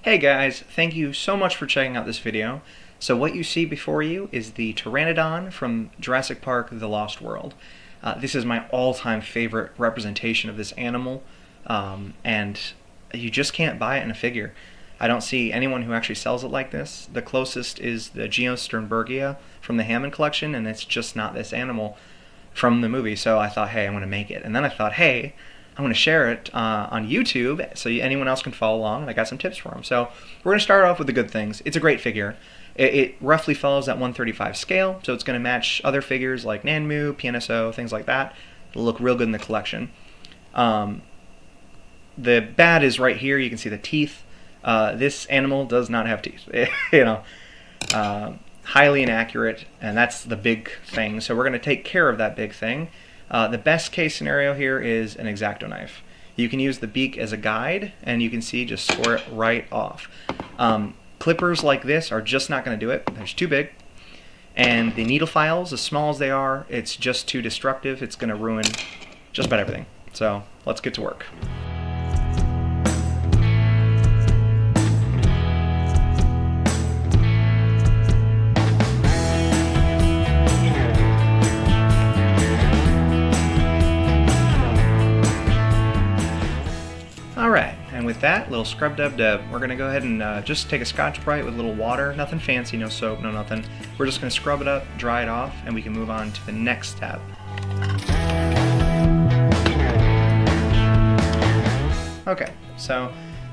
Hey guys, thank you so much for checking out this video. So what you see before you is the Pteranodon from Jurassic Park: The Lost World. This is my all-time favorite representation of this animal, and you just can't buy it in a figure. I don't see anyone who actually sells it like this. The closest is the Sternbergia from the Hammond collection, and it's just not this animal from the movie. So I thought, hey, I'm going to make it. And then I thought, hey, I'm going to share it on YouTube so anyone else can follow along, and I got some tips for them. So we're going to start off with the good things. It's a great figure. It roughly follows that 1/35 scale, so it's going to match other figures like Nanmu, PNSO, things like that. It'll look real good in the collection. The bad is right here. You can see the teeth. This animal does not have teeth. Highly inaccurate, and that's the big thing. So we're going to take care of that big thing. The best case scenario here is an X-Acto knife. You can use the beak as a guide, and you can see just score it right off. Clippers like this are just not going to do it. They're too big. And the needle files, as small as they are, it's just too destructive. It's going to ruin just about everything. So let's get to work. Alright, and with that, little scrub dub dub, we're going to go ahead and just take a Scotch-Brite with a little water, nothing fancy, no soap, no nothing. We're just going to scrub it up, dry it off, and we can move on to the next step. Okay, so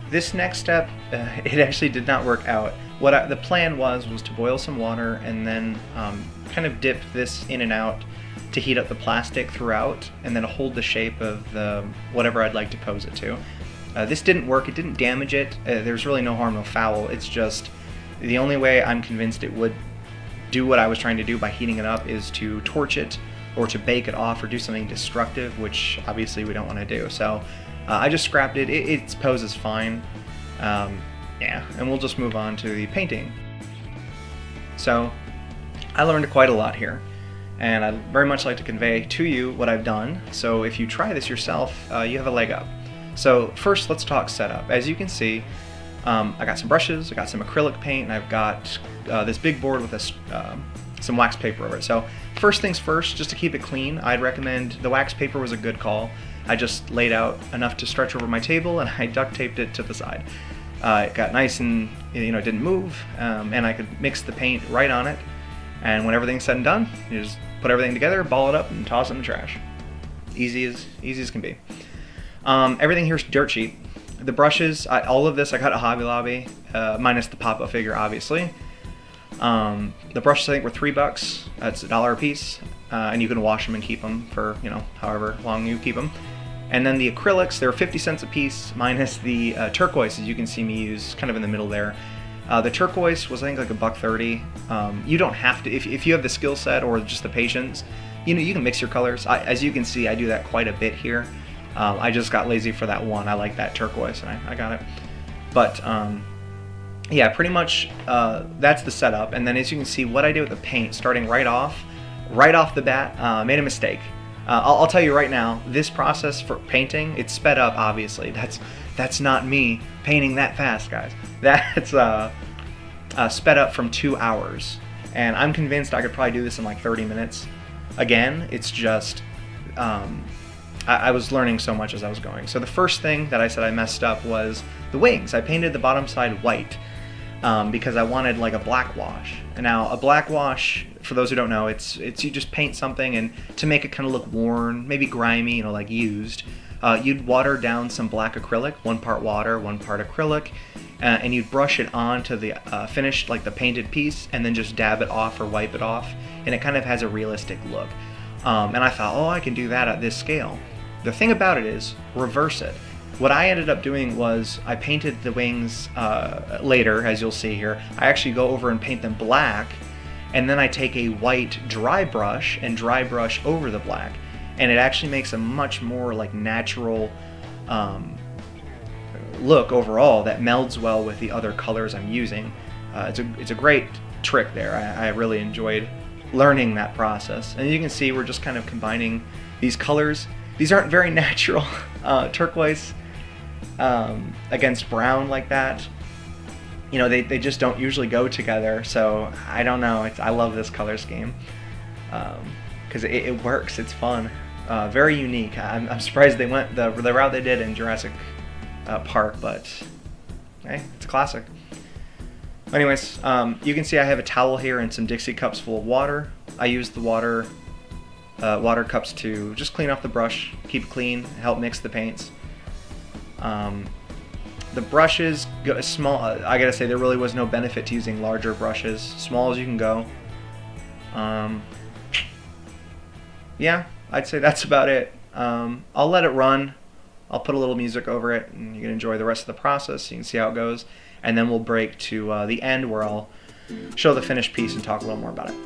this next step, it actually did not work out. The plan was to boil some water and then kind of dip this in and out to heat up the plastic throughout, and then hold the shape of the whatever I'd like to pose it to. This didn't work. It didn't damage it. There's really no harm, no foul. It's just the only way I'm convinced it would do what I was trying to do by heating it up is to torch it or to bake it off or do something destructive, which obviously we don't want to do. So I just scrapped it. Its pose is fine. Yeah, and we'll just move on to the painting. So I learned quite a lot here, and I'd very much like to convey to you what I've done. So if you try this yourself, you have a leg up. So first, let's talk setup. As you can see, I got some brushes, I got some acrylic paint, and I've got this big board with some wax paper over it. So first things first, just to keep it clean, I'd recommend the wax paper was a good call. I just laid out enough to stretch over my table, and I duct taped it to the side. It got nice and it didn't move, and I could mix the paint right on it. And when everything's said and done, you just put everything together, ball it up, and toss it in the trash. Easy as can be. Everything here's dirt cheap. The brushes, all of this I got at Hobby Lobby, minus the pop-up figure, obviously. The brushes I think were $3. That's $1 a piece, and you can wash them and keep them for however long you keep them. And then the acrylics, they're 50 cents a piece, minus the turquoise, as you can see me use, kind of in the middle there. The turquoise was I think like $1.30. You don't have to, if you have the skill set or just the patience, you can mix your colors. As you can see, I do that quite a bit here. I just got lazy for that one. I like that turquoise, and I got it. But yeah, pretty much that's the setup. And then as you can see, what I did with the paint, starting right off the bat, made a mistake. I'll tell you right now, this process for painting, it's sped up, obviously. That's not me painting that fast, guys. That's sped up from 2 hours. And I'm convinced I could probably do this in like 30 minutes. Again, it's just, I was learning so much as I was going. So the first thing that I said I messed up was the wings. I painted the bottom side white because I wanted like a black wash. And now a black wash, for those who don't know, it's you just paint something, and to make it kind of look worn, maybe grimy, like used, you'd water down some black acrylic, 1 part water, 1 part acrylic, and you'd brush it onto the finished, like the painted piece, and then just dab it off or wipe it off, and it kind of has a realistic look. And I thought, oh, I can do that at this scale. The thing about it is, reverse it. What I ended up doing was I painted the wings later, as you'll see here. I actually go over and paint them black, and then I take a white dry brush and dry brush over the black, and it actually makes a much more like natural look overall that melds well with the other colors I'm using. It's a great trick there. I really enjoyed learning that process. And you can see we're just kind of combining these colors. These aren't very natural turquoise against brown like that. you know, they just don't usually go together. So I don't know. I love this color scheme because it works. It's fun. Very unique. I'm surprised they went the route they did in Jurassic Park, but hey, it's a classic. Anyways, you can see I have a towel here and some Dixie cups full of water. I use the water cups to just clean off the brush, keep it clean, help mix the paints. The brushes, small. I gotta say, there really was no benefit to using larger brushes. Small as you can go. Yeah, I'd say that's about it. I'll let it run. I'll put a little music over it, and you can enjoy the rest of the process. You can see how it goes, and then we'll break to the end where I'll show the finished piece and talk a little more about it.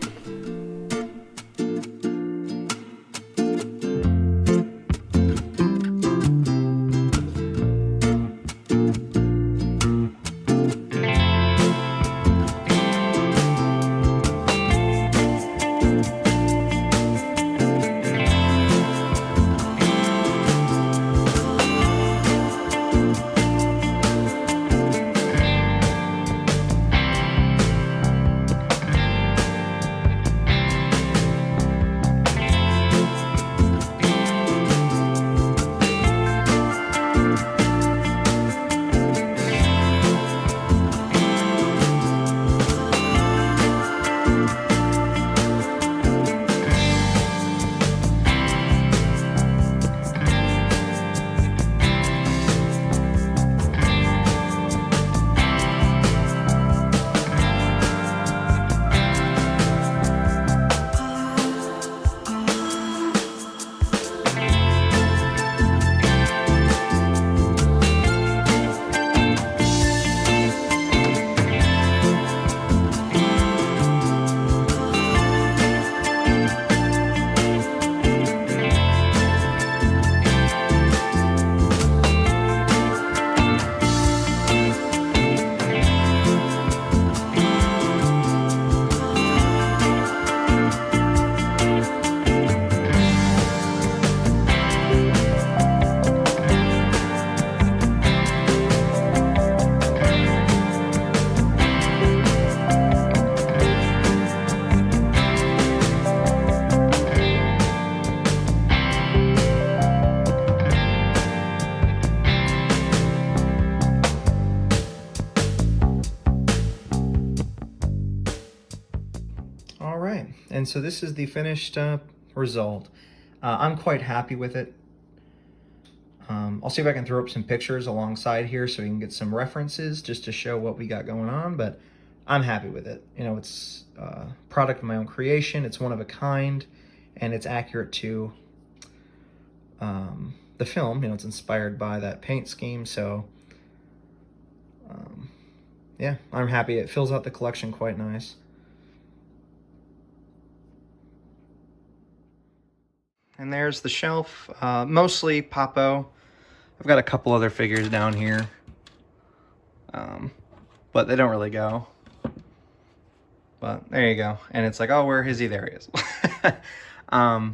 And so this is the finished result. I'm quite happy with it. I'll see if I can throw up some pictures alongside here so you can get some references just to show what we got going on, but I'm happy with it. You know, it's a product of my own creation, it's one of a kind, and it's accurate to the film. You know, it's inspired by that paint scheme, so yeah, I'm happy. It fills out the collection quite nice. And there's the shelf, mostly Papo. I've got a couple other figures down here, but they don't really go. But there you go. And it's like, oh, where is he? There he is. I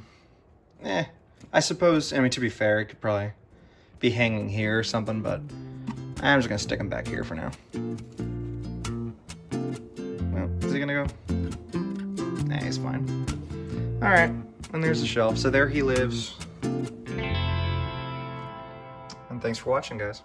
suppose, I mean, to be fair, it could probably be hanging here or something, but I'm just gonna stick him back here for now. Well, is he gonna go? Nah, he's fine. All right. And there's the shelf. So there he lives. And thanks for watching, guys.